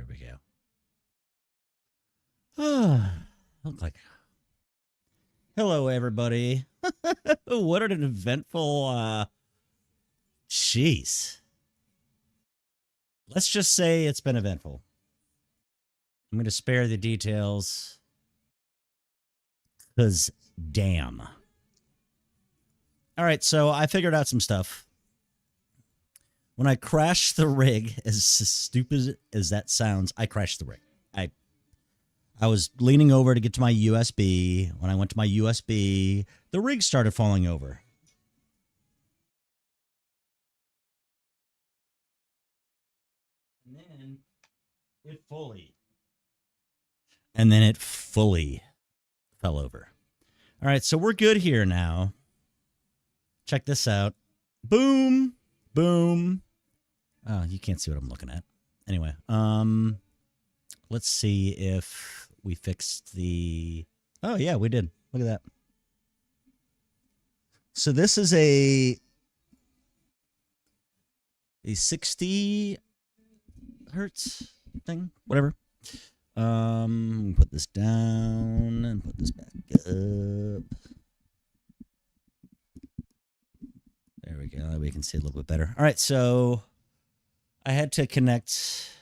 we go. Oh, look like. Hello, everybody. What an eventful. Jeez. Let's just say it's been eventful. I'm going to spare the details. Because, damn. All right, so I figured out some stuff. When I crashed the rig, as stupid as that sounds, I crashed the rig. I was leaning over to get to my USB. When I went to my USB, the rig started falling over. And then it fully fell over. All right, so we're good here now. Check this out. Boom, boom. Oh, you can't see what I'm looking at. Anyway, let's see if we fixed the... Oh, yeah, we did. Look at that. So this is a 60 hertz thing, whatever. Put this down and put this back up. There we go. We can see a little bit better. All right, so I had to connect...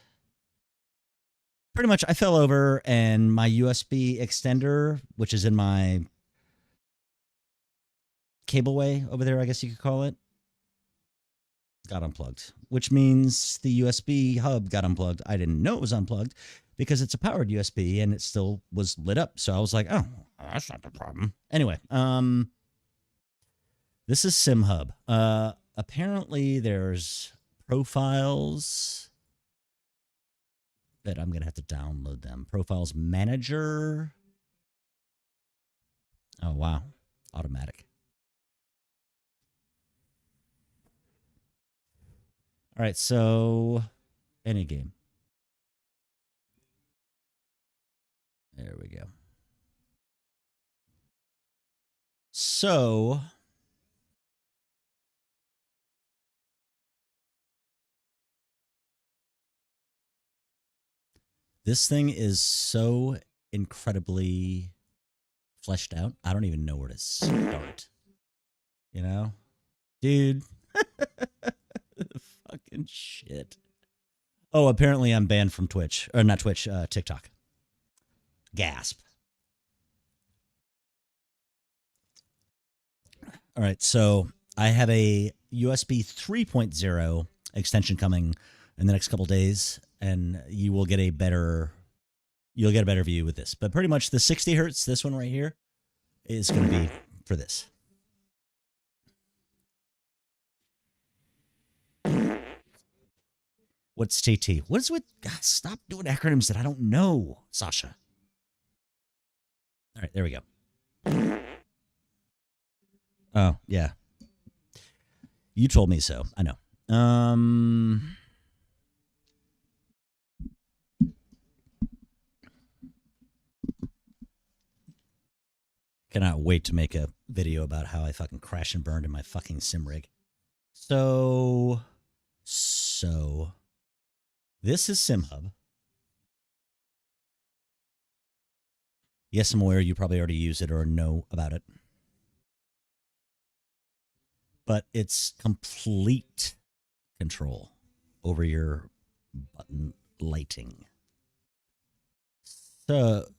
Pretty much, I fell over, and my USB extender, which is in my cableway over there, I guess you could call it, got unplugged, which means the USB hub got unplugged. I didn't know it was unplugged because it's a powered USB, and it still was lit up. So I was like, oh, that's not the problem. Anyway, this is SIMHUB. Apparently, there's profiles that I'm going to have to download them. Profiles Manager. Oh, wow. Automatic. All right, so any game. There we go. So... this thing is so incredibly fleshed out. I don't even know where to start. You know? Dude. Fucking shit. Oh, apparently I'm banned from Twitch. Or not Twitch, TikTok. Gasp. All right, so I have a USB 3.0 extension coming in the next couple days, and you will get a better, you'll get a better view with this. But pretty much the 60 hertz, this one right here, is going to be for this. What's TT? What is with... God, stop doing acronyms that I don't know, Sasha. All right, there we go. Oh, yeah. You told me so. I know. Cannot wait to make a video about how I fucking crashed and burned in my fucking sim rig. So this is SIMHUB. Yes, I'm aware you probably already use it or know about it. But it's complete control over your button lighting.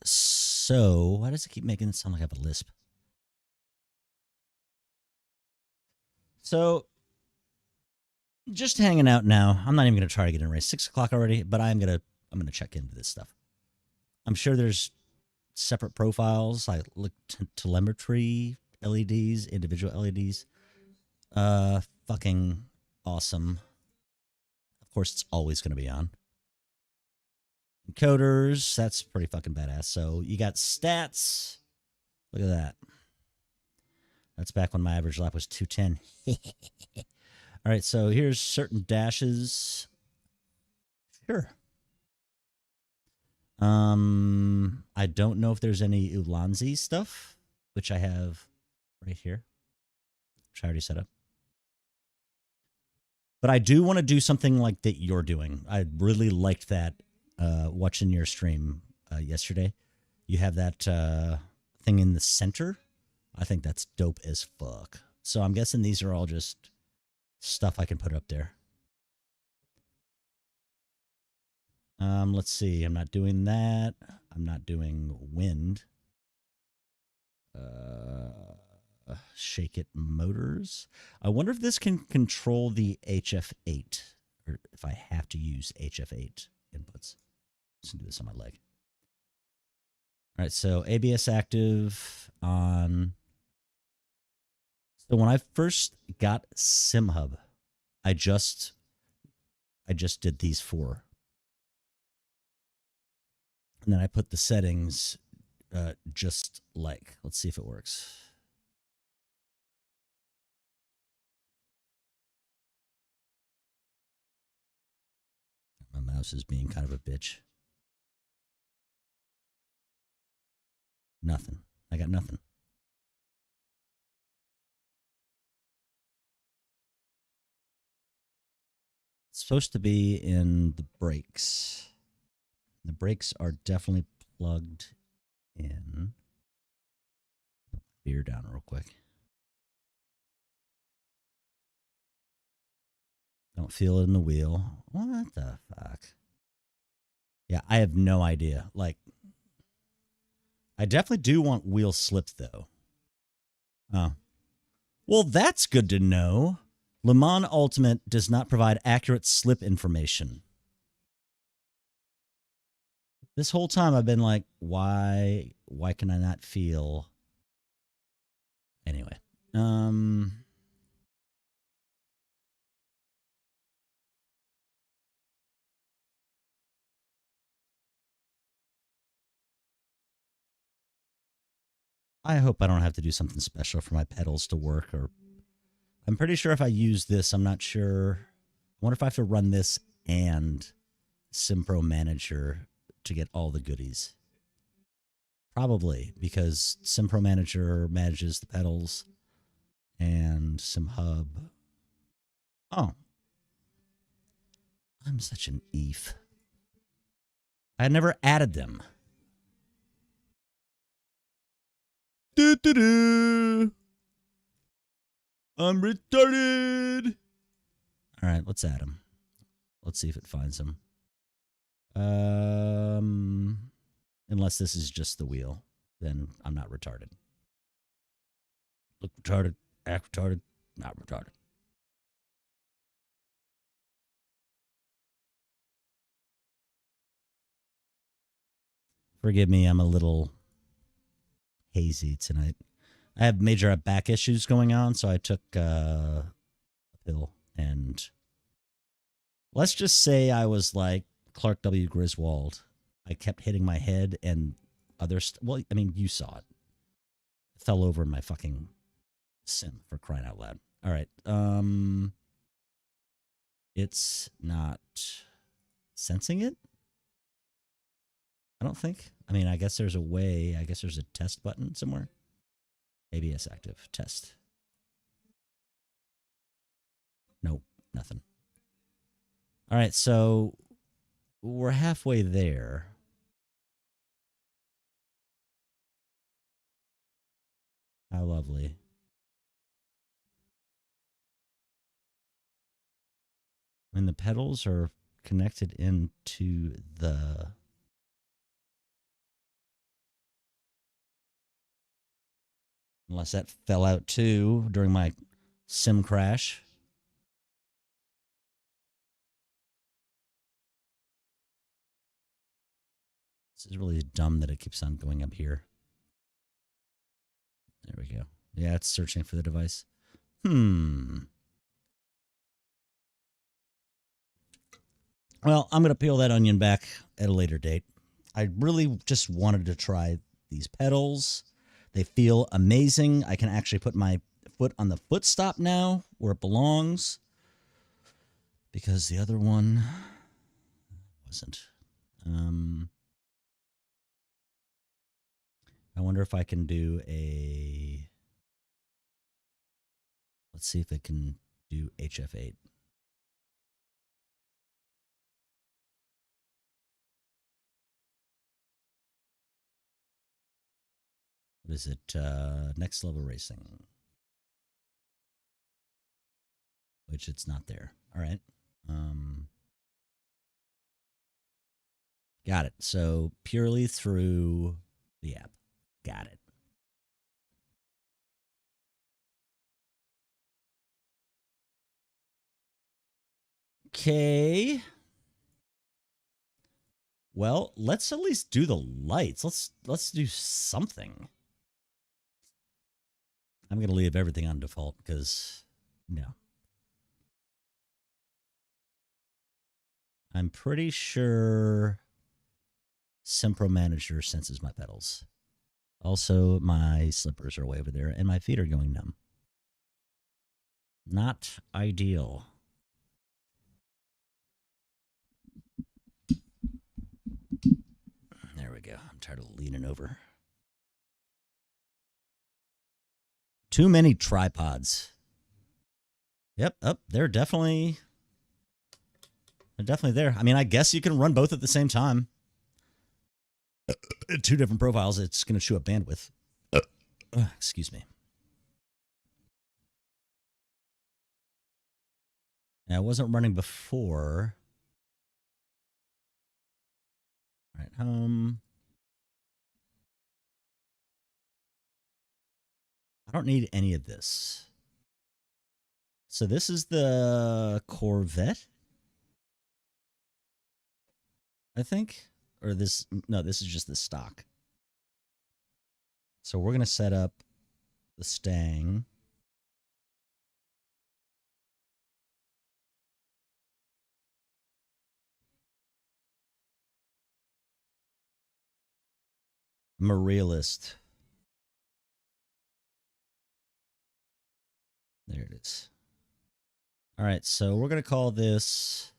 So why does it keep making it sound like I have a lisp? So just hanging out now. I'm not even going to try to get in right. 6 o'clock already, but I'm gonna check into this stuff. I'm sure there's separate profiles. I look telemetry LEDs, individual LEDs. Fucking awesome. Of course, it's always going to be on. Encoders, that's pretty fucking badass. So you got stats. Look at that. That's back when my average lap was 210. All right, so here's certain dashes. Sure. I don't know if there's any Ulanzi stuff, which I have right here, which I already set up. But I do want to do something like that you're doing. I really liked that watching your stream yesterday. You have that thing in the center. I think that's dope as fuck. So I'm guessing these are all just stuff I can put up there. Let's see. I'm not doing that. I'm not doing wind. Shake it motors. I wonder if this can control the HF8 or if I have to use HF8 inputs. Let's do this on my leg. All right, so ABS active on. So when I first got SIMHUB, I just did these four. And then I put the settings just like, let's see if it works. My mouse is being kind of a bitch. Nothing. I got nothing. It's supposed to be in the brakes. The brakes are definitely plugged in. Put my beer down real quick. Don't feel it in the wheel. What the fuck? Yeah, I have no idea. Like, I definitely do want wheel slip, though. Oh. Well, that's good to know. Le Mans Ultimate does not provide accurate slip information. This whole time I've been like, why can I not feel? Anyway. I hope I don't have to do something special for my pedals to work, or I'm pretty sure if I use this, I'm not sure. I wonder if I have to run this and SimPro Manager to get all the goodies. Probably, because SimPro Manager manages the pedals and SimHub. Oh. I'm such an eef. I never added them. I'm retarded. All right, let's add them. Let's see if it finds them. Unless this is just the wheel, then I'm not retarded. Look retarded, act retarded, not retarded. Forgive me, I'm a little hazy tonight. I have major back issues going on, so I took a pill, and let's just say I was like Clark W. Griswold. I kept hitting my head and other well, I mean, you saw it. I fell over in my fucking sim, for crying out loud. All right. It's not sensing it? I don't think. I mean, I guess there's a way. I guess there's a test button somewhere. ABS active. Test. Nope. Nothing. All right. So we're halfway there. How lovely. I mean, the pedals are connected into the... Unless that fell out too during my sim crash. This is really dumb that it keeps on going up here. There we go. Yeah, it's searching for the device. Well, I'm going to peel that onion back at a later date. I really just wanted to try these pedals. They feel amazing. I can actually put my foot on the foot stop now where it belongs, because the other one wasn't. I wonder if I can do a... Let's see if it can do HF8. What is it? Next Level Racing. Which it's not there. All right. Got it. So purely through the app. Got it. Okay. Well, let's at least do the lights. Let's do something. I'm going to leave everything on default because, no. I'm pretty sure SIMHUB Manager senses my pedals. Also, my slippers are way over there, and my feet are going numb. Not ideal. There we go. I'm tired of leaning over. Too many tripods. Yep, they're definitely there. I mean, I guess you can run both at the same time. Two different profiles. It's going to chew up bandwidth. Excuse me. Now, it wasn't running before. All right, home. I don't need any of this. So this is the Corvette, I think. Or this, no, this is just the stock. So we're going to set up the Stang. I'm a realist. There it is. All right, so we're going to call this...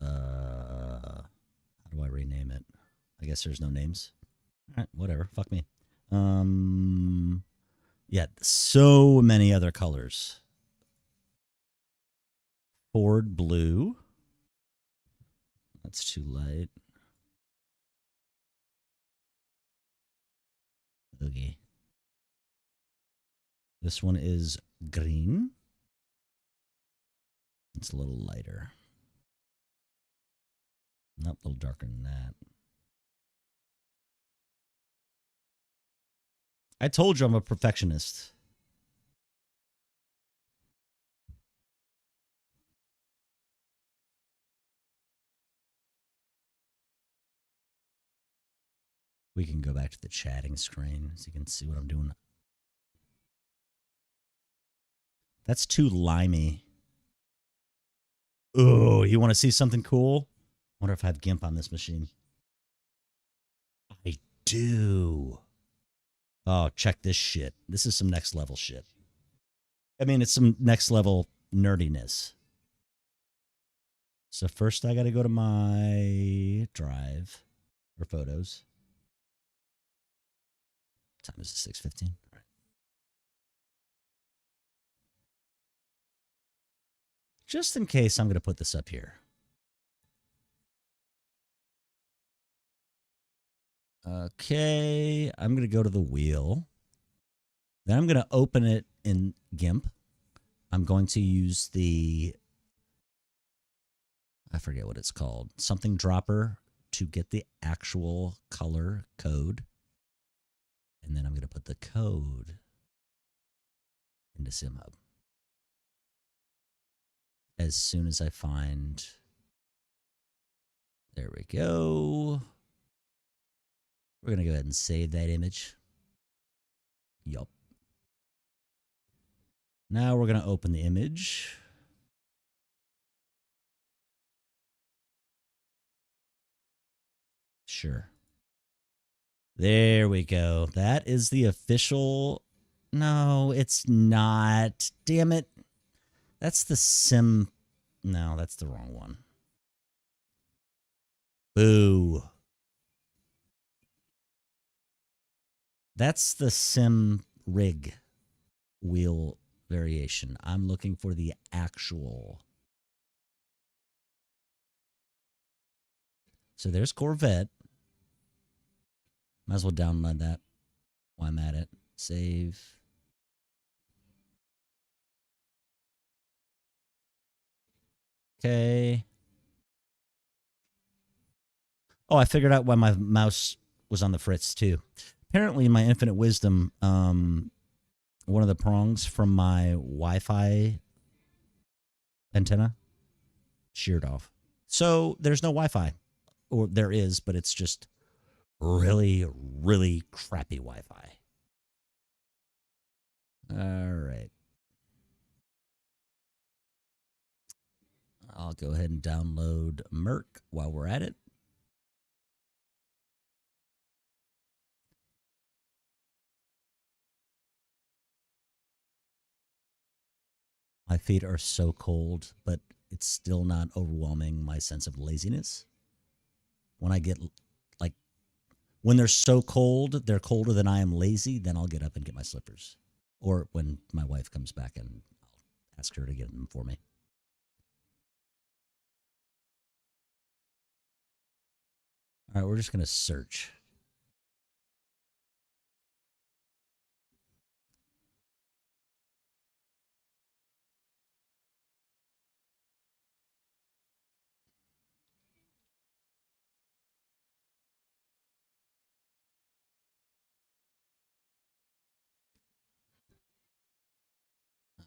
how do I rename it? I guess there's no names. All right, whatever. Fuck me. Yeah, so many other colors. Ford blue. That's too light. Okay. This one is green. It's a little lighter. Nope, a little darker than that. I told you I'm a perfectionist. We can go back to the chatting screen so you can see what I'm doing. That's too limey. Oh, you want to see something cool? Wonder if I have GIMP on this machine. I do. Oh, check this shit. This is some next level shit. I mean, it's some next level nerdiness. So first I got to go to my drive or photos. Time is 6:15. All right. Just in case, I'm going to put this up here. Okay, I'm going to go to the wheel. Then I'm going to open it in GIMP. I'm going to use the, I forget what it's called, something dropper to get the actual color code. And then I'm going to put the code into SIMHUB. As soon as I find, there we go. We're going to go ahead and save that image. Yup. Now we're going to open the image. Sure. There we go. That is the official. No, it's not. Damn it. That's the sim. No, that's the wrong one. Boo. That's the sim rig wheel variation. I'm looking for the actual. So there's Corvette. Might as well download that while I'm at it. Save. Okay. Oh, I figured out why my mouse was on the fritz too. Apparently, in my infinite wisdom, one of the prongs from my Wi-Fi antenna sheared off. So there's no Wi-Fi. Or there is, but it's just really, really crappy Wi-Fi. All right. I'll go ahead and download Merc while we're at it. My feet are so cold, but it's still not overwhelming my sense of laziness. When I get, like, when they're so cold, they're colder than I am lazy, then I'll get up and get my slippers. Or when my wife comes back and I'll ask her to get them for me. All right, we're just going to search.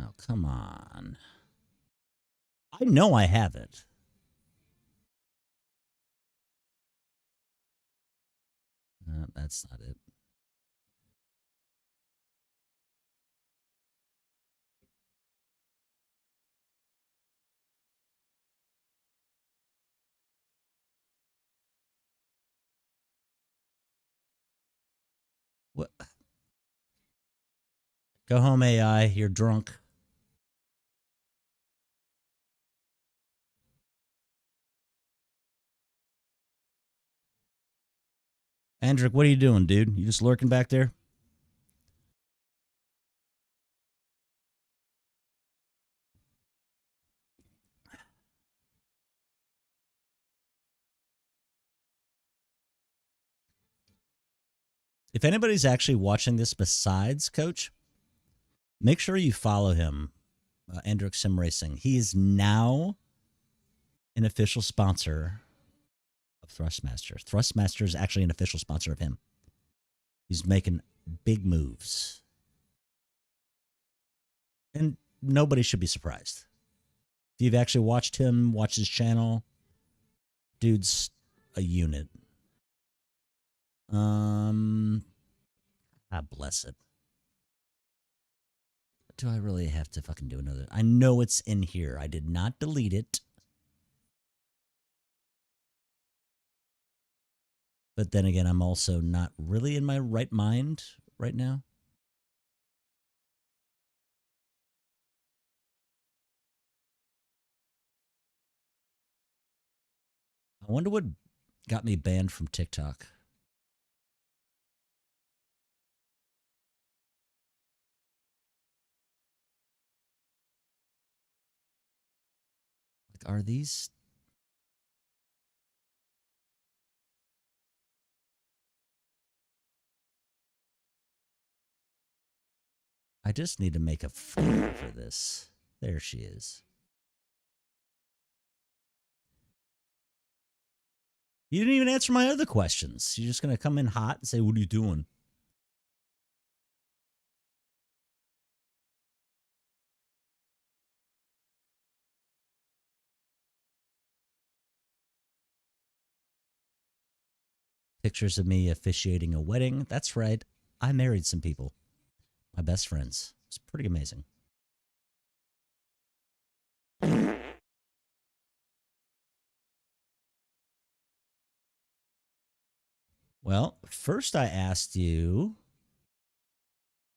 Oh, come on. I know I have it. That's not it. What? Go home, AI. You're drunk. Andrick, what are you doing, dude? You just lurking back there? If anybody's actually watching this besides Coach, make sure you follow him, Andrick Sim Racing. He is now an official sponsor of Thrustmaster. Thrustmaster is actually an official sponsor of him. He's making big moves. And nobody should be surprised. If you've actually watched him, watch his channel, dude's a unit. God bless it. Do I really have to fucking do another? I know it's in here. I did not delete it. But then again, I'm also not really in my right mind right now. I wonder what got me banned from TikTok. Like, are these... I just need to make a phone for this. There she is. You didn't even answer my other questions. You're just going to come in hot and say, what are you doing? Pictures of me officiating a wedding. That's right. I married some people. My best friends. It's pretty amazing. Well, first I asked you,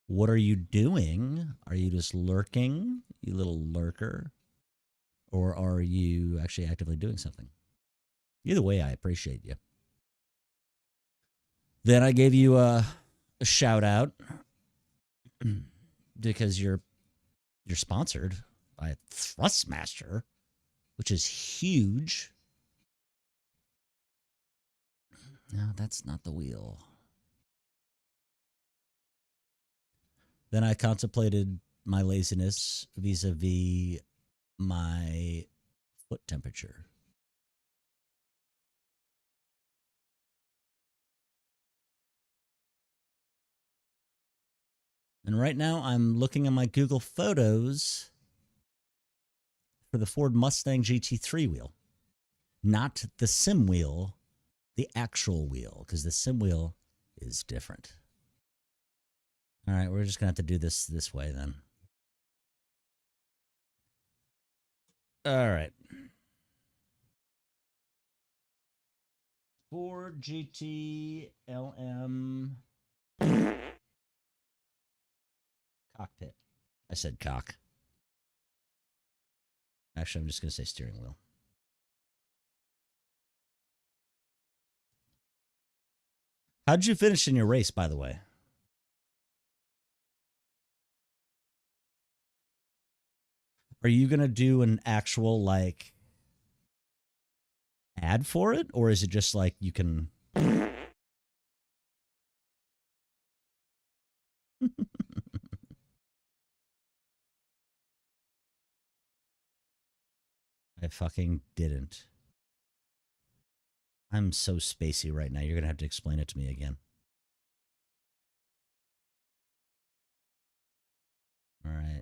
what are you doing? Are you just lurking, you little lurker? Or are you actually actively doing something? Either way, I appreciate you. Then I gave you a shout out because you're sponsored by Thrustmaster, which is huge. No, that's not the wheel. Then I contemplated my laziness vis-a-vis my foot temperature. And right now I'm looking at my Google Photos for the Ford Mustang GT3 wheel. Not the sim wheel, the actual wheel, because the sim wheel is different. All right, we're just going to have to do this way then. All right. Ford GT LM cockpit. I said cock. Actually, I'm just going to say steering wheel. How'd you finish in your race, by the way? Are you going to do an actual, like, ad for it? Or is it just like you can... I fucking didn't. I'm so spacey right now. You're going to have to explain it to me again. All right.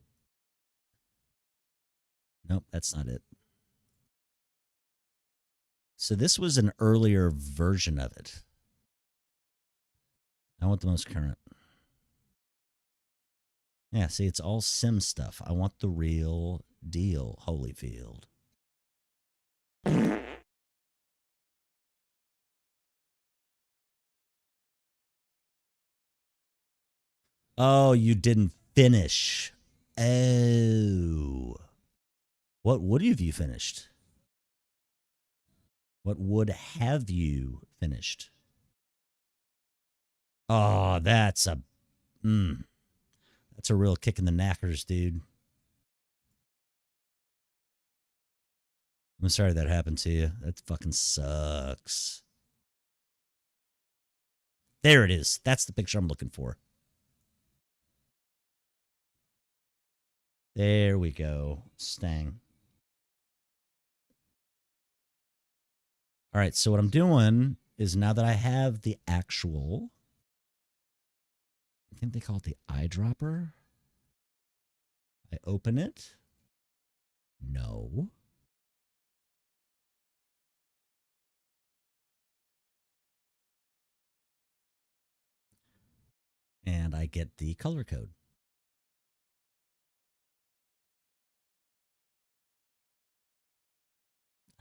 Nope, that's not it. So this was an earlier version of it. I want the most current. Yeah, see, it's all sim stuff. I want the real deal, Holyfield. Oh, you didn't finish. Oh. What would have you finished? What would have you finished? Oh, that's a that's a real kick in the knackers, dude. I'm sorry that happened to you. That fucking sucks. There it is. That's the picture I'm looking for. There we go. Stang. All right, so what I'm doing is now that I have the actual, I think they call it the eyedropper. I open it. No. And I get the color code.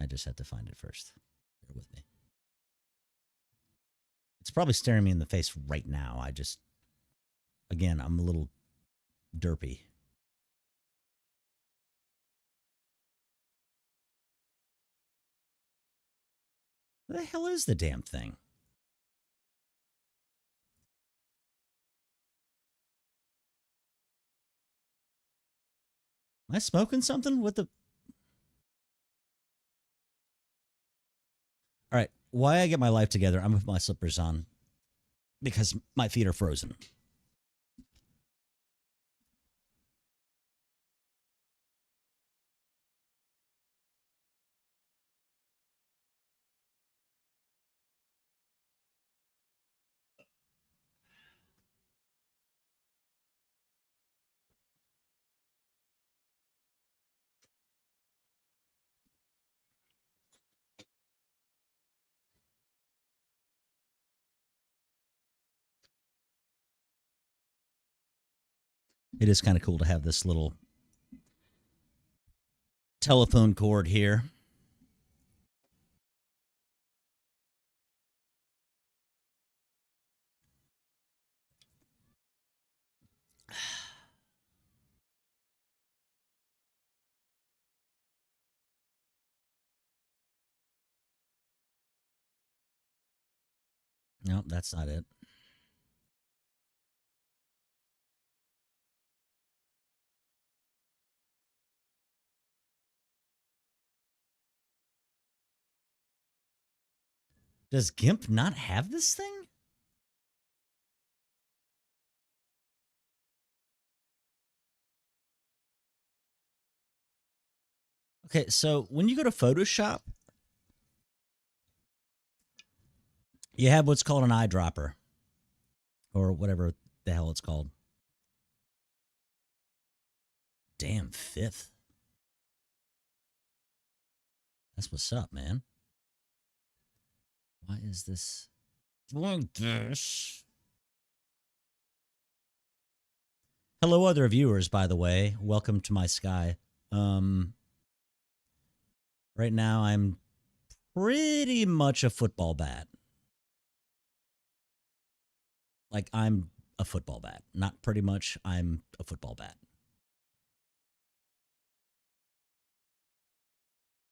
I just had to find it first. Bear with me. It's probably staring me in the face right now. Again, I'm a little derpy. What the hell is the damn thing? Am I smoking something? What the? All right. Why I get my life together, I'm with my slippers on because my feet are frozen. It is kind of cool to have this little telephone cord here. Nope, that's not it. Does GIMP not have this thing? Okay, so when you go to Photoshop, you have what's called an eyedropper, or whatever the hell it's called. Damn, 5th. That's what's up, man. Why is this like this? Hello, other viewers, by the way. Welcome to my sky. Right now, I'm pretty much a football bat. Like, I'm a football bat. Not pretty much, I'm a football bat.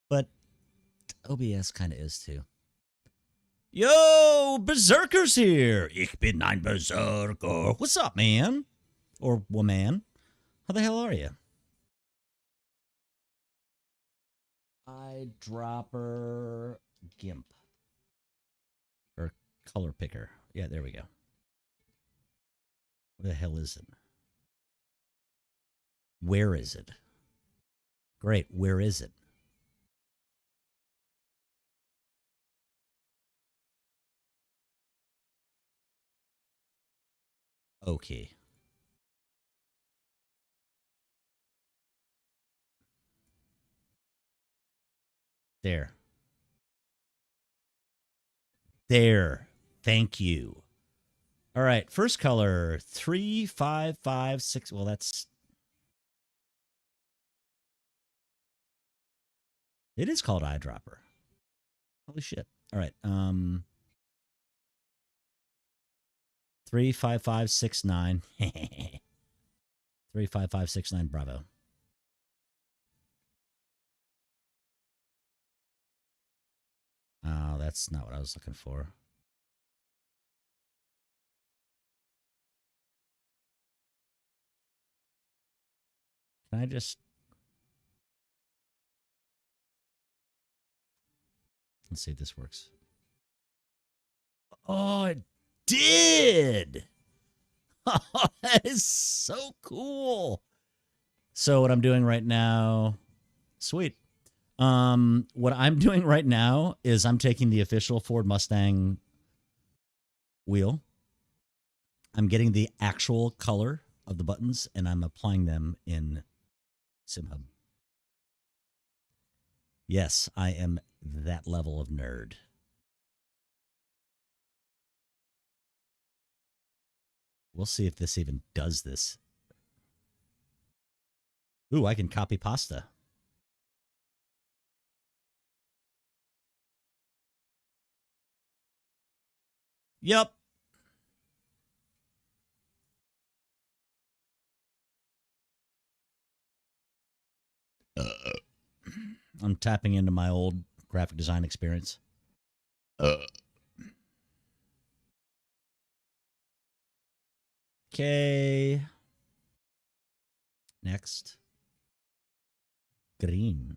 But OBS kind of is too. Yo, Berserker's here. Ich bin ein Berserker. What's up, man? Or woman? How the hell are you? Eyedropper GIMP. Or color picker. Yeah, there we go. What the hell is it? Where is it? Great, where is it? Okay. There. There. Thank you. All right. First color 3, 5, 5, 6. Well, that's. It is called eyedropper. Holy shit. All right. 3, 5, 5, 6, 9. 3, 5, 5, 6, 9. Bravo. Oh, that's not what I was looking for. Can I just... Let's see if this works. Oh, it did! Oh, that is so cool. So what I'm doing right now... Sweet. What I'm doing right now is I'm taking the official Ford Mustang wheel. I'm getting the actual color of the buttons, and I'm applying them in SIMHUB. Yes, I am that level of nerd. We'll see if this even does this. Ooh, I can copy pasta. Yep. I'm tapping into my old graphic design experience. Okay. Next. Green.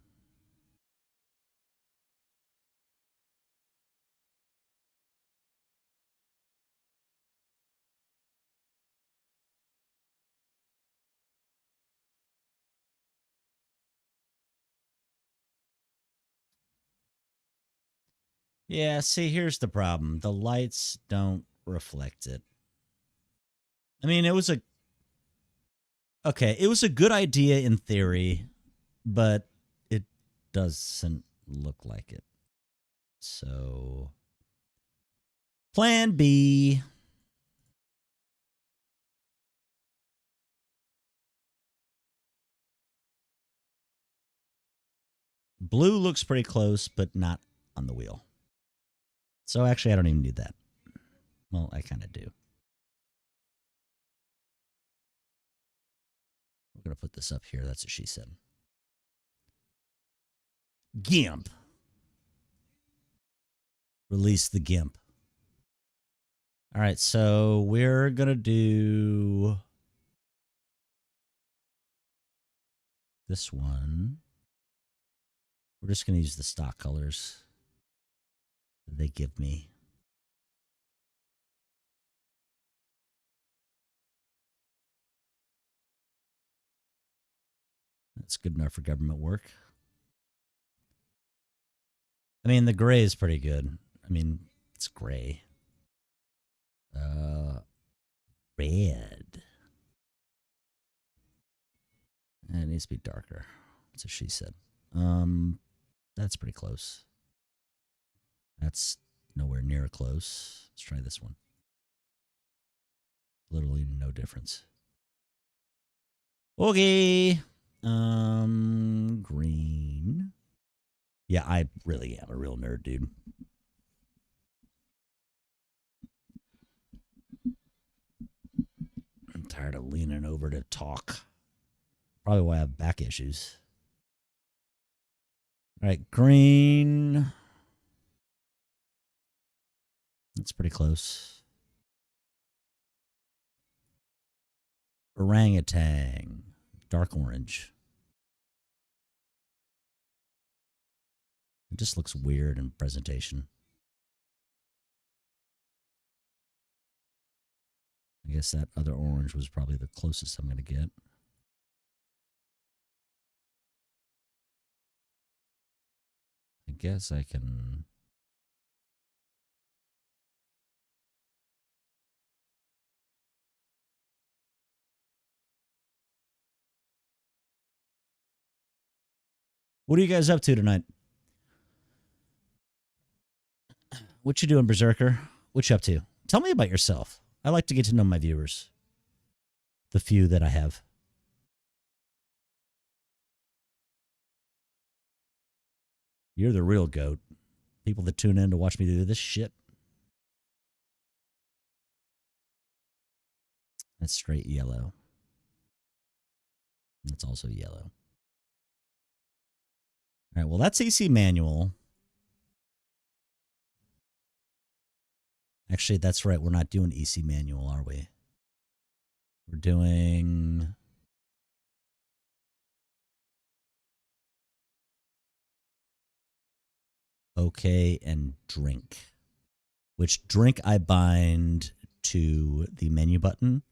Yeah, see, here's the problem. The lights don't reflect it. I mean, it was a... Okay, it was a good idea in theory, but it doesn't look like it. So... Plan B. Blue looks pretty close, but not on the wheel. So actually, I don't even need that. Well, I kind of do. We're going to put this up here. That's what she said. GIMP. Release the GIMP. All right, so we're going to do this one. We're just going to use the stock colors that they give me. That's good enough for government work. mean, the gray is pretty good. I mean, it's gray. Red. It needs to be darker. That's what she said. That's pretty close. That's nowhere near close. Let's try this one. Literally no difference. Okay. Green. Yeah, I really am a real nerd, dude. I'm tired of leaning over to talk. Probably why I have back issues. All right, green. That's pretty close. Orangutan. Dark orange. It just looks weird in presentation. I guess that other orange was probably the closest I'm going to get. I guess I can... What are you guys up to tonight? What you doing, Berserker? What you up to? Tell me about yourself. I like to get to know my viewers. The few that I have. You're the real goat. People that tune in to watch me do this shit. That's straight yellow. That's also yellow. All right, well, that's EC manual. Actually, that's right. We're not doing EC manual, are we? We're doing... okay and drink. Which drink I bind to the menu button.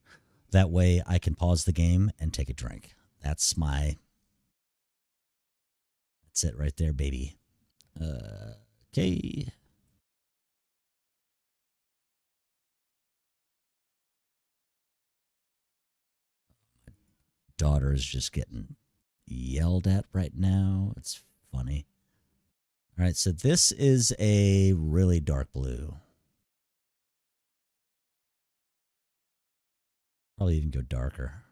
That way I can pause the game and take a drink. That's my... that's it right there, baby. Okay. My daughter is just getting yelled at right now. It's funny. All right, so this is a really dark blue. Probably even go darker.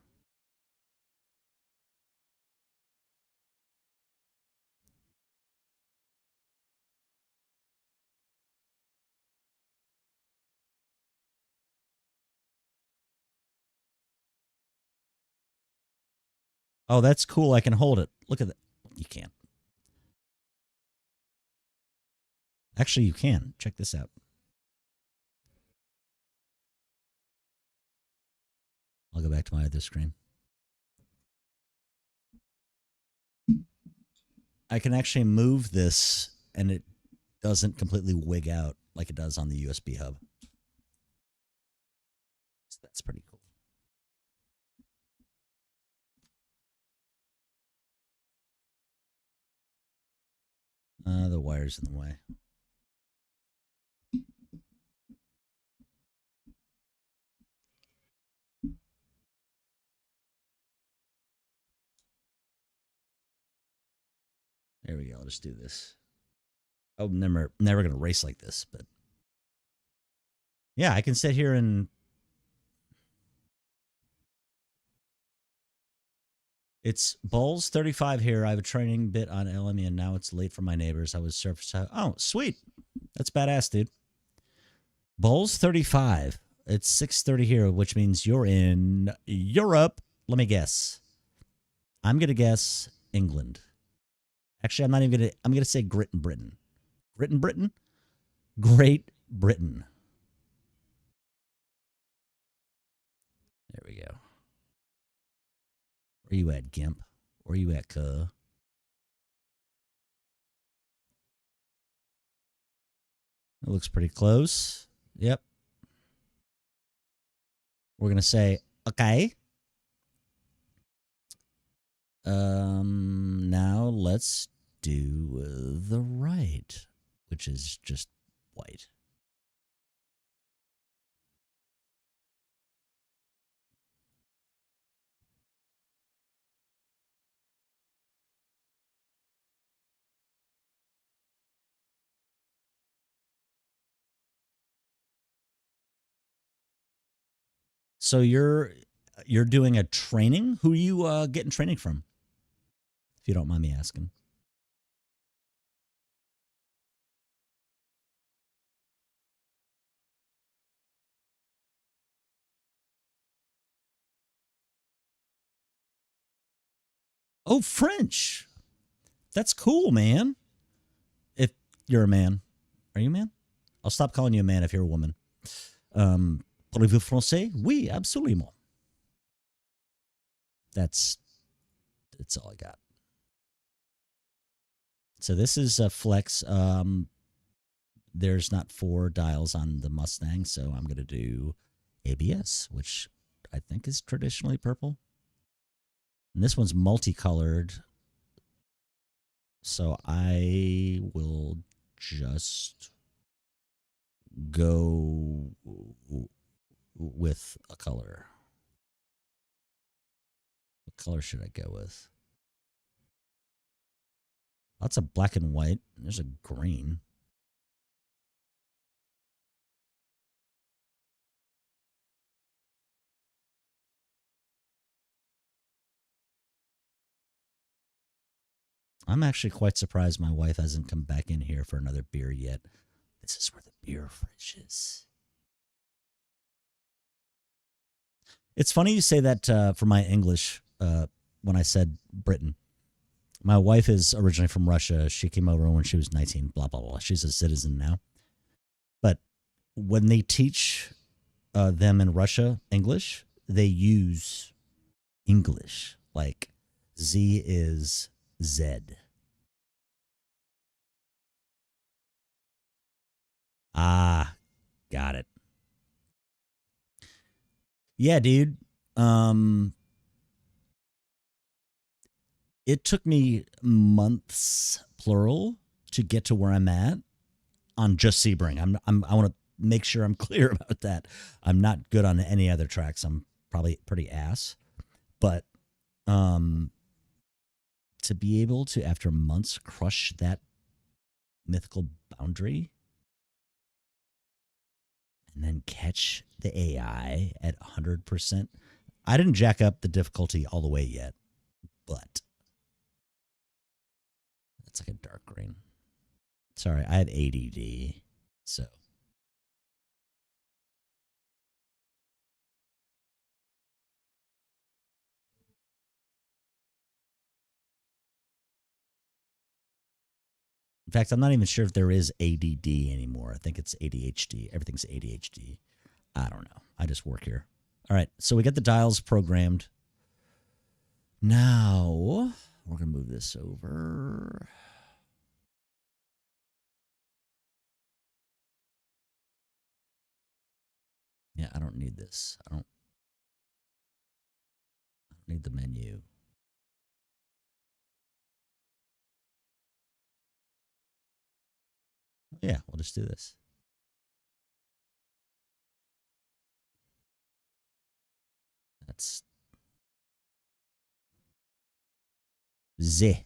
Oh, that's cool. I can hold it. Look at that. You can't. Actually, you can. Check this out. I'll go back to my other screen. I can actually move this and it doesn't completely wig out like it does on the USB hub. So that's pretty cool. The wire's in the way. There we go. I'll just do this. Oh, never going to race like this, but yeah, I can sit here and it's Bulls 35 here. I have a training bit on LME and now it's late for my neighbors. I was surface. Oh, sweet. That's badass, dude. Bulls 35. It's 6:30 here, which means you're in Europe. Let me guess. I'm going to guess England. Actually, I'm not even going to... I'm going to say Great Britain. Great Britain? Great Britain. There we go. Where you at, Gimp? Where you at, cuh? It looks pretty close. Yep. We're going to say, okay. Now let's do the right. which is just white. So you're doing a training. Who are you getting training from? If you don't mind me asking. Oh, French. That's cool, man. If you're a man, are you a man? I'll stop calling you a man if you're a woman. Parlez-vous français? Oui, absolument. That's all I got. So this is a flex. There's not 4 dials on the Mustang, so I'm going to do ABS, which I think is traditionally purple. And this one's multicolored, so I will just go with a color. What color should I go with? Lots of black and white. There's a green. I'm actually quite surprised my wife hasn't come back in here for another beer yet. This is where the beer fridge is. It's funny you say that for my English when I said Britain. My wife is originally from Russia. She came over when she was 19, blah, blah, blah. She's a citizen now. But when they teach them in Russia English, they use English. Like Z is Z. Ah, got it. Yeah, dude. It took me months, plural, to get to where I'm at on just Sebring. I want to make sure I'm clear about that. I'm not good on any other tracks. I'm probably pretty ass, but to be able to, after months, crush that mythical boundary and then catch the AI at 100%. I didn't jack up the difficulty all the way yet, but it's like a dark green. Sorry, I have ADD, so. In fact, I'm not even sure if there is ADD anymore. I think it's ADHD. Everything's ADHD. I don't know. I just work here. All right, so we got the dials programmed. Now, we're going to move this over. Yeah, I don't need this. I don't need the menu. Yeah, we'll just do this. That's Z.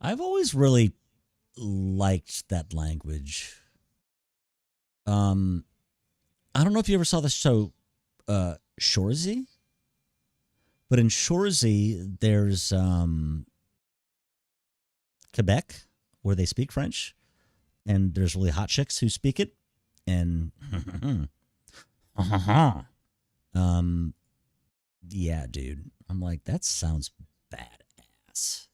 I've always really liked that language. I don't know if you ever saw the show Shorzy, but in Shorzy there's Quebec where they speak French, and there's really hot chicks who speak it, and yeah, dude, I'm like, that sounds badass.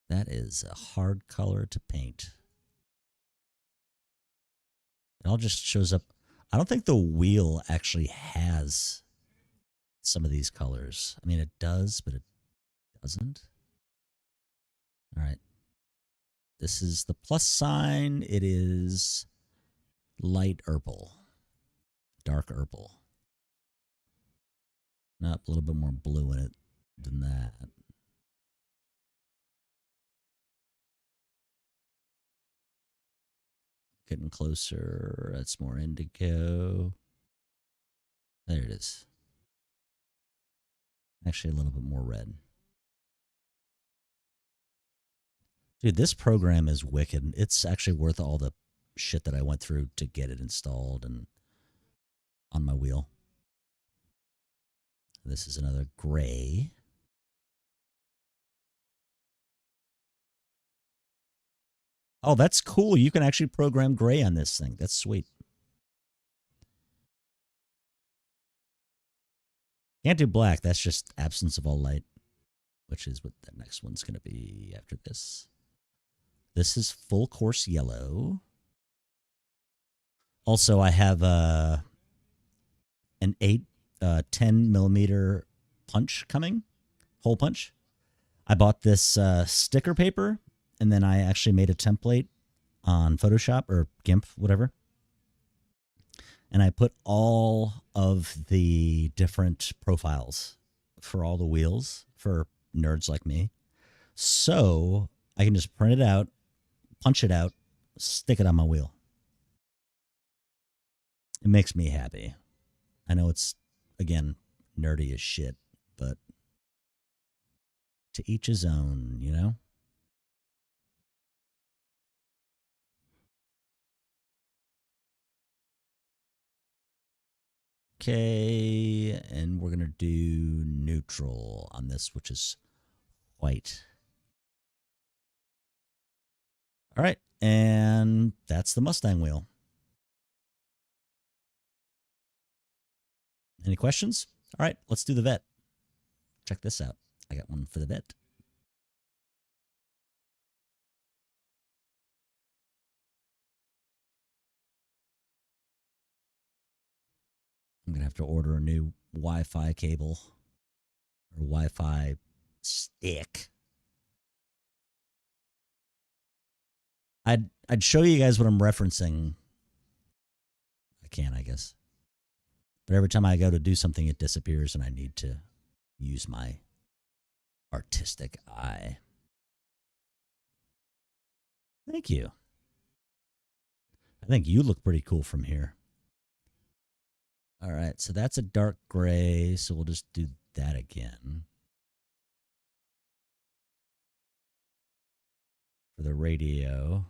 That is a hard color to paint. It all just shows up. I don't think the wheel actually has some of these colors. I mean, it does, but it doesn't. All right. This is the plus sign. It is light purple, dark purple. Nope, a little bit more blue in it than that. Getting closer. That's more indigo. There it is. Actually, a little bit more red. Dude, this program is wicked. It's actually worth all the shit that I went through to get it installed and on my wheel. This is another gray. Oh, that's cool. You can actually program gray on this thing. That's sweet. Can't do black. That's just absence of all light, which is what the next one's going to be after this. This is full course yellow. Also, I have an 10 millimeter punch coming, hole punch. I bought this sticker paper, and then I actually made a template on Photoshop or GIMP, whatever. And I put all of the different profiles for all the wheels for nerds like me. So I can just print it out, punch it out, stick it on my wheel. It makes me happy. I know it's, again, nerdy as shit, but to each his own, you know? Okay, and we're going to do neutral on this, which is white. All right, and that's the Mustang wheel. Any questions? All right, let's do the vet. Check this out. I got one for the vet. I'm going to have to order a new Wi-Fi cable or Wi-Fi stick. I'd show you guys what I'm referencing. I can, I guess. But every time I go to do something, it disappears, and I need to use my artistic eye. Thank you. I think you look pretty cool from here. All right, so that's a dark gray, so we'll just do that again. For the radio.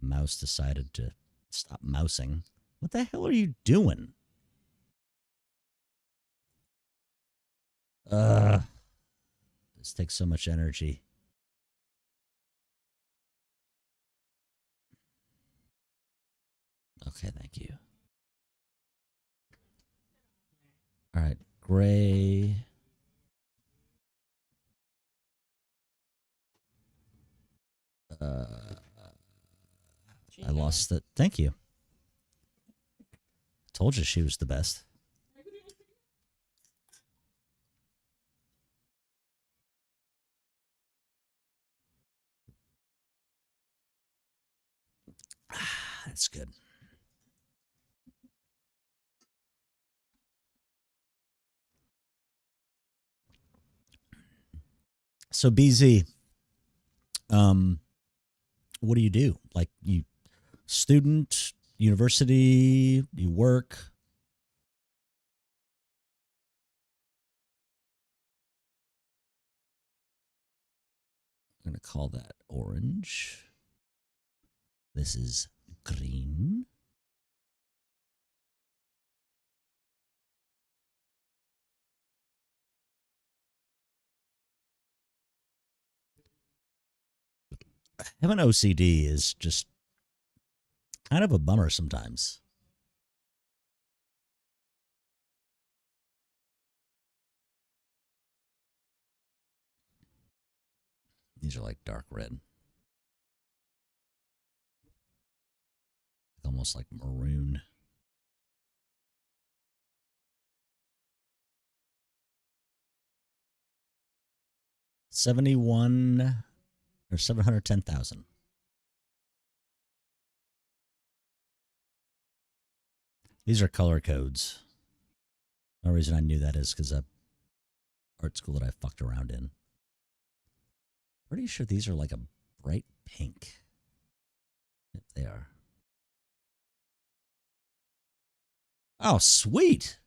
Mouse decided to stop mousing. What the hell are you doing? This takes so much energy. Okay, thank you. All right, gray. I lost it. Thank you. Told you she was the best. That's good. So BZ, what do you do? Like, you student, university, you work? I'm going to call that orange. This is green. Having OCD is just kind of a bummer sometimes. These are like dark red. Almost like maroon. $71 or $710,000. These are color codes. The reason I knew that is because of art school that I fucked around in. Pretty sure these are like a bright pink. Yep, they are. Oh, sweet.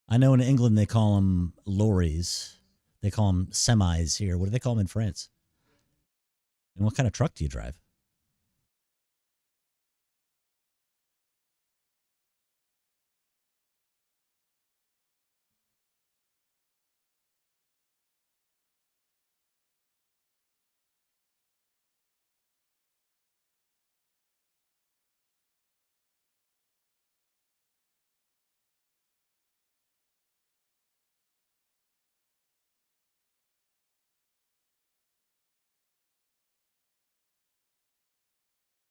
I know in England they call them lorries. They call them semis here. What do they call them in France? And what kind of truck do you drive?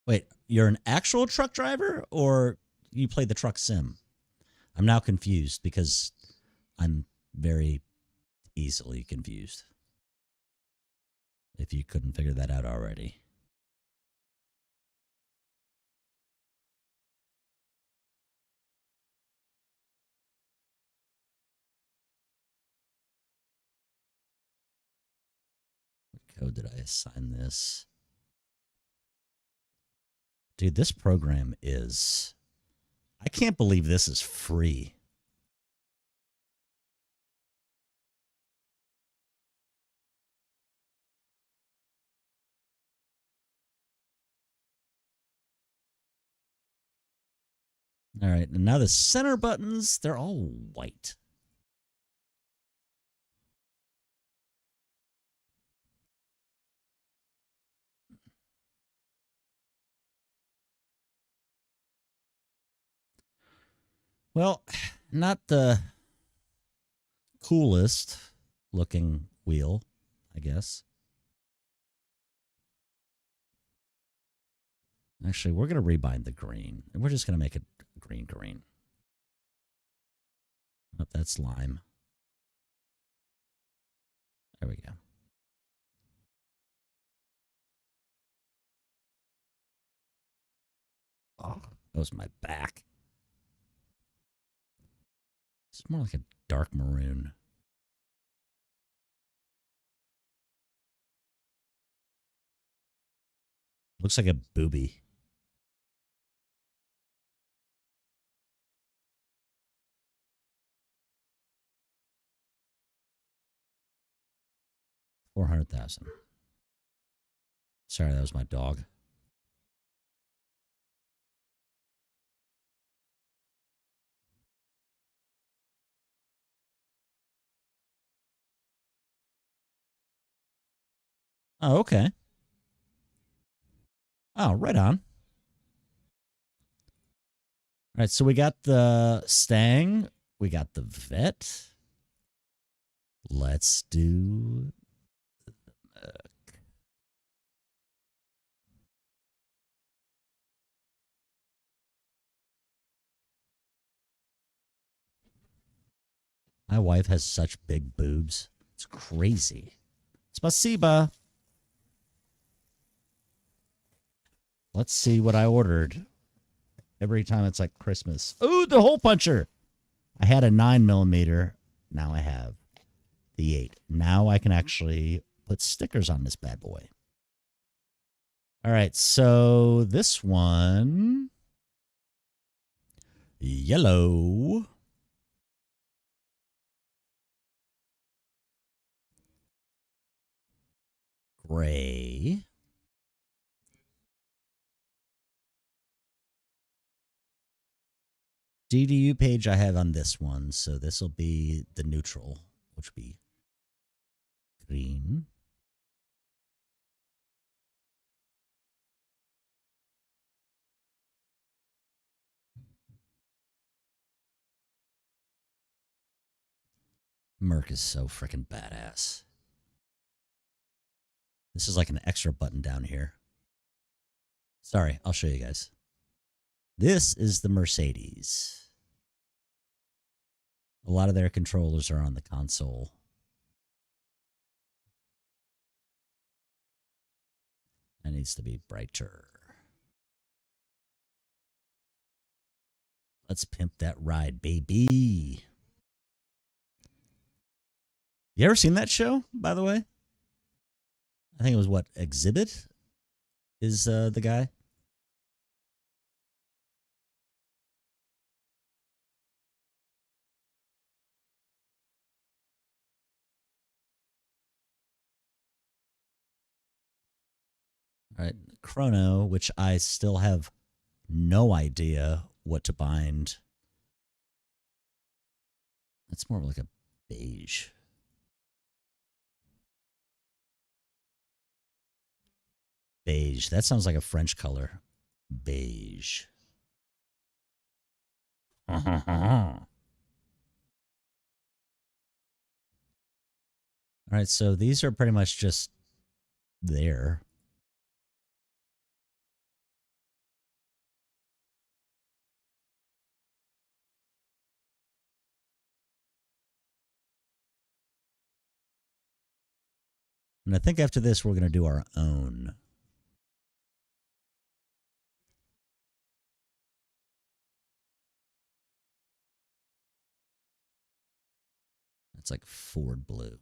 Wait, you're an actual truck driver or you play the truck sim? I'm now confused because I'm very easily confused. If you couldn't figure that out already. What code did I assign this? Dude, this program is... I can't believe this is free. All right, and now the center buttons, they're all white. Well, not the coolest looking wheel, I guess. Actually, we're going to rebind the green. And we're just going to make it green. Oh, that's lime. There we go. Oh, that was my back. It's more like a dark maroon. Looks like a booby. $400,000. Sorry, that was my dog. Oh, okay. Oh, right on. All right, so we got the Stang. We got the Vet. Let's do... My wife has such big boobs. It's crazy. Spasiba. Let's see what I ordered. Every time it's like Christmas. Ooh, the hole puncher. I had a 9mm. Now I have the 8. Now I can actually put stickers on this bad boy. All right, so this one... Yellow. Gray. DDU page I have on this one, so this will be the neutral, which will be green. Merc is so freaking badass. This is like an extra button down here. Sorry, I'll show you guys. This is the Mercedes. A lot of their controllers are on the console. That needs to be brighter. Let's pimp that ride, baby. You ever seen that show, by the way? I think it was what, Exhibit is the guy? All right, Chrono, which I still have no idea what to bind. It's more like a beige. Beige. That sounds like a French color. Beige. All right, so these are pretty much just there. And I think after this, we're going to do our own. It's like Ford blue.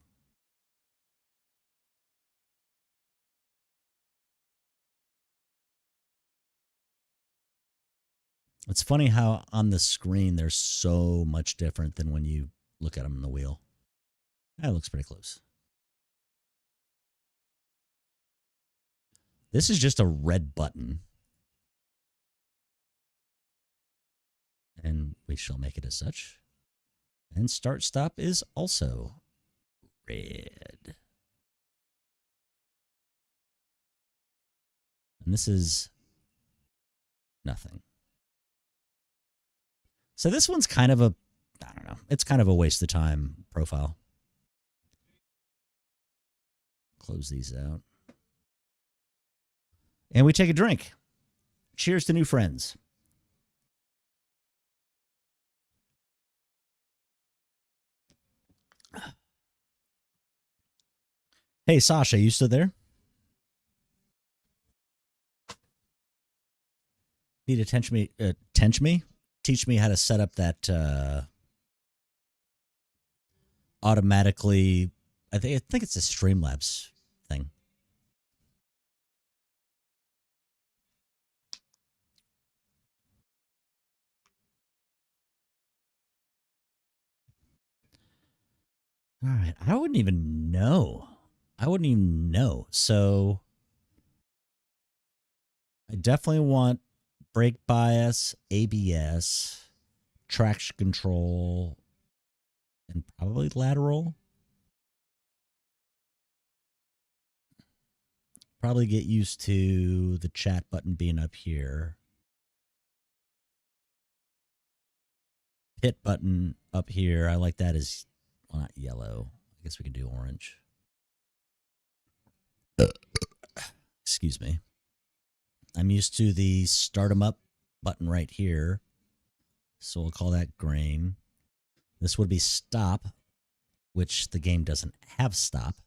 It's funny how on the screen they're so much different than when you look at them in the wheel. That looks pretty close. This is just a red button. And we shall make it as such. And start stop is also red. And this is nothing. So this one's kind of a, I don't know, it's kind of a waste of time profile. Close these out. And we take a drink. Cheers to new friends. Hey, Sasha, you still there? Need to teach me how to set up that automatically. I think it's a Streamlabs thing. All right, I wouldn't even know. So I definitely want brake bias, ABS, traction control, and probably lateral. Probably get used to the chat button being up here. Hit button up here. I like that as, well, not yellow. I guess we can do orange. Excuse me. I'm used to the start 'em up button right here. So we'll call that green. This would be stop, which the game doesn't have stop.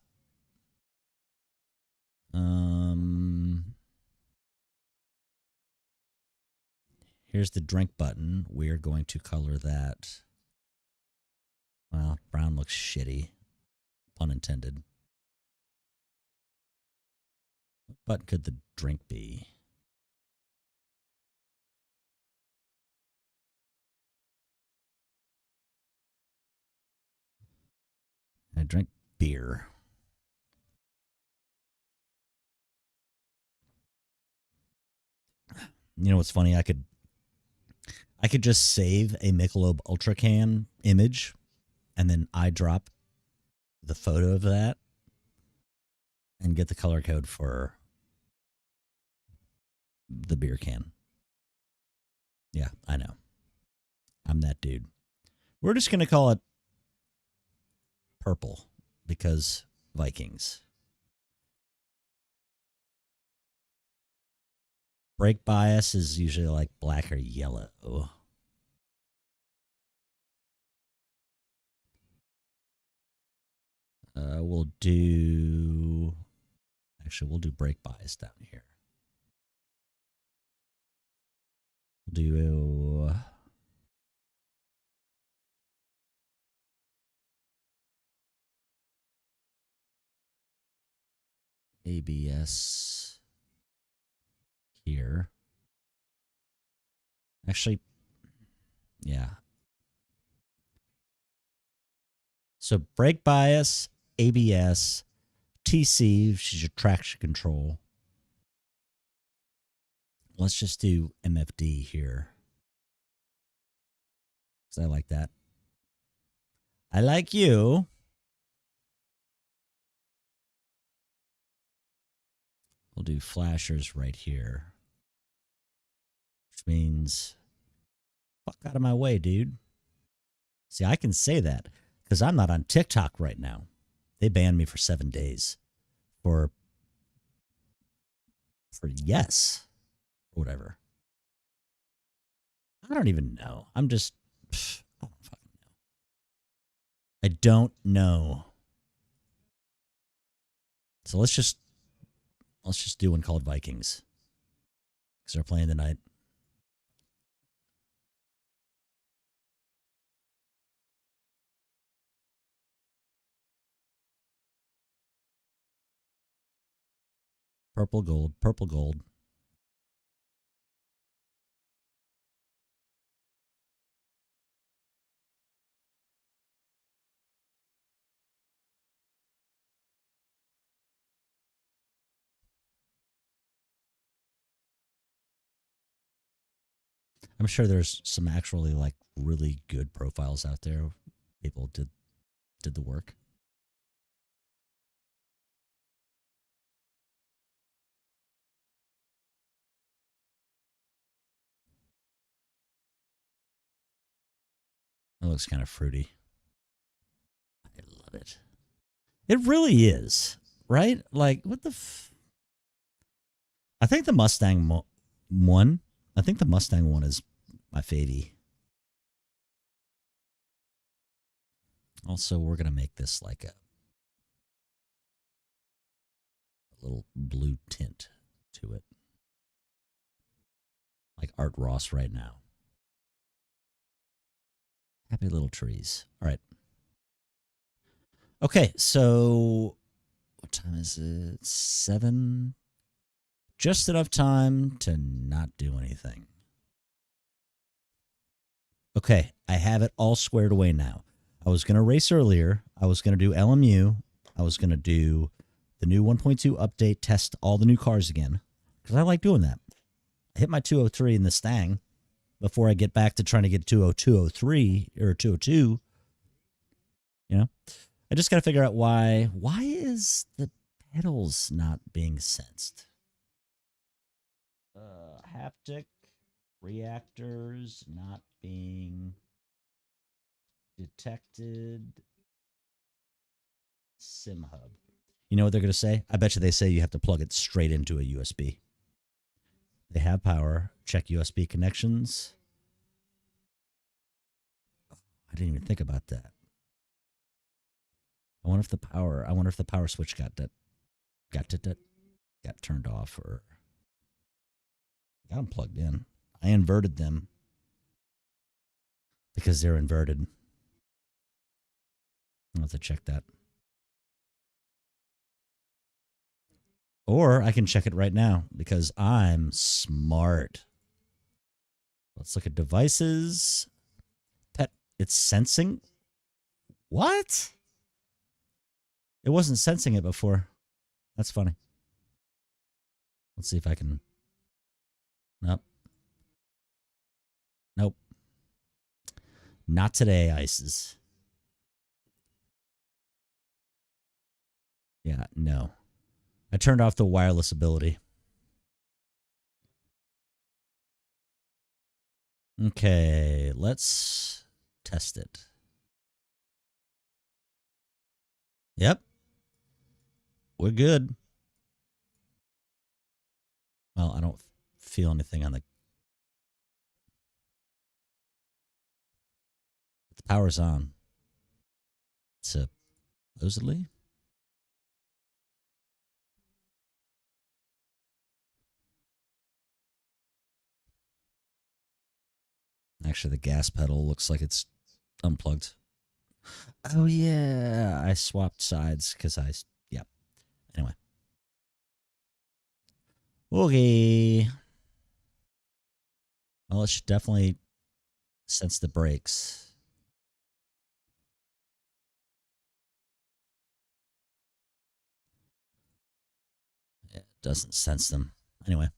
Here's the drink button. We're going to color that. Well, brown looks shitty. Pun intended. What button could the drink be? I drink beer. You know what's funny? I could just save a Michelob Ultra can image and then I drop the photo of that and get the color code for the beer can. Yeah, I know. I'm that dude. We're just going to call it purple because Vikings. Brake bias is usually like black or yellow. We'll do brake bias down here. We'll do ABS here. Actually, yeah. So brake bias, ABS, TC, which is your traction control. Let's just do MFD here. Because I like that. I like you. We'll do flashers right here. Which means, fuck out of my way, dude. See, I can say that because I'm not on TikTok right now. They banned me for 7 days for yes, whatever. I don't even know. I'm just, I don't fucking know. I don't know. So let's just do one called Vikings because they're playing tonight. Purple gold, purple gold. I'm sure there's some actually like really good profiles out there. People did the work. It looks kind of fruity. I love it. It really is, right? Like, what the I think the Mustang one. I think the Mustang one is my favy. Also, we're going to make this like a little blue tint to it. Like Art Ross right now. Happy little trees. All right. Okay, so what time is it? 7. Just enough time to not do anything. Okay, I have it all squared away now. I was going to race earlier. I was going to do LMU. I was going to do the new 1.2 update, test all the new cars again, because I like doing that. I hit my 203 in the Stang before I get back to trying to get 203 or 202. You know, I just got to figure out why is the pedals not being sensed? Haptic reactors not being detected. SIMHUB. You know what they're going to say? I bet you they say you have to plug it straight into a USB. They have power. Check USB connections. I didn't even think about that. I wonder if the power switch got turned off or got them plugged in. I inverted them because they're inverted. I'll have to check that. Or I can check it right now because I'm smart. Let's look at devices. Pet, it's sensing. What? It wasn't sensing it before. That's funny. Let's see if I can. Nope. Nope. Not today, Ices. Yeah, no. I turned off the wireless ability. Okay, let's test it. Yep. We're good. Well, I don't feel anything on the power's on. Supposedly. Actually, the gas pedal looks like it's unplugged. Oh, yeah. I swapped sides because yeah. Anyway. Okay. Well, it should definitely sense the brakes. It doesn't sense them. Anyway.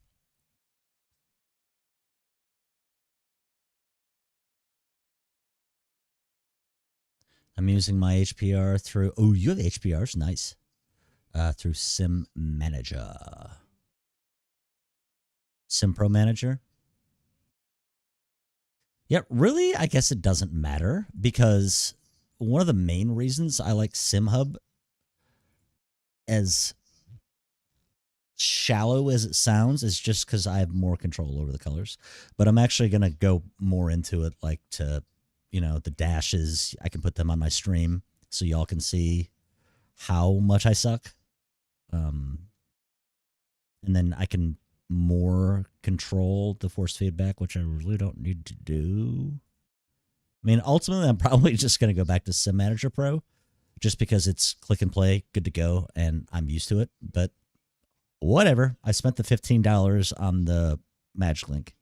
I'm using my HPR through... Oh, you have HPRs? Nice. Through Sim Manager. Sim Pro Manager? Yeah, really, I guess it doesn't matter because one of the main reasons I like SimHUB, as shallow as it sounds, is just because I have more control over the colors. But I'm actually going to go more into it, like to, you know, the dashes. I can put them on my stream so y'all can see how much I suck. And then I can more control the force feedback, which I really don't need to do. I mean, ultimately, I'm probably just going to go back to Sim Manager Pro just because it's click and play, good to go, and I'm used to it. But whatever. I spent the $15 on the Magic Link.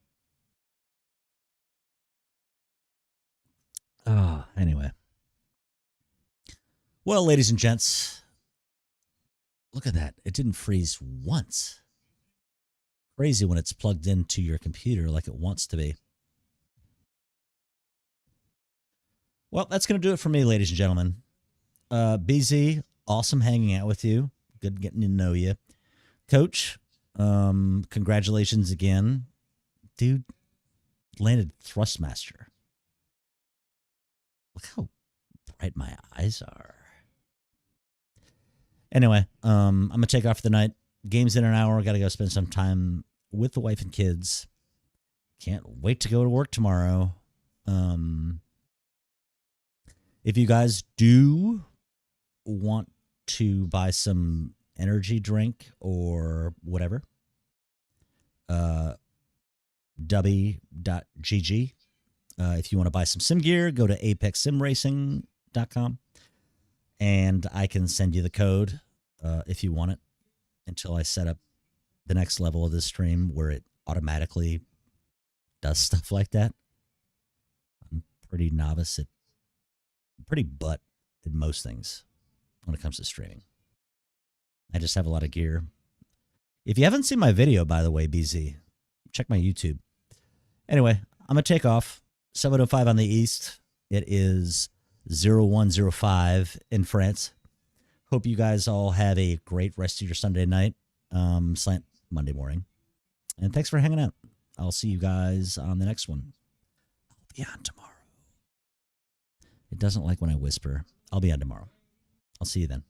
Anyway. Well, ladies and gents, look at that. It didn't freeze once. Crazy when it's plugged into your computer like it wants to be. Well, that's going to do it for me, ladies and gentlemen. BZ, awesome hanging out with you. Good getting to know you. Coach, congratulations again. Dude, landed Thrustmaster. Look how bright my eyes are. Anyway, I'm going to take off for the night. Game's in an hour. Got to go spend some time with the wife and kids. Can't wait to go to work tomorrow. If you guys do want to buy some energy drink or whatever, w.gg. If you want to buy some sim gear, go to apexsimracing.com and I can send you the code if you want it until I set up the next level of this stream where it automatically does stuff like that. I'm pretty novice at, pretty butt at most things when it comes to streaming. I just have a lot of gear. If you haven't seen my video, by the way, BZ, check my YouTube. Anyway, I'm going to take off. 7:05 on the East. It is 01:05 in France. Hope you guys all have a great rest of your Sunday night, slant Monday morning. And thanks for hanging out. I'll see you guys on the next one. I'll be on tomorrow. It doesn't like when I whisper. I'll be on tomorrow. I'll see you then.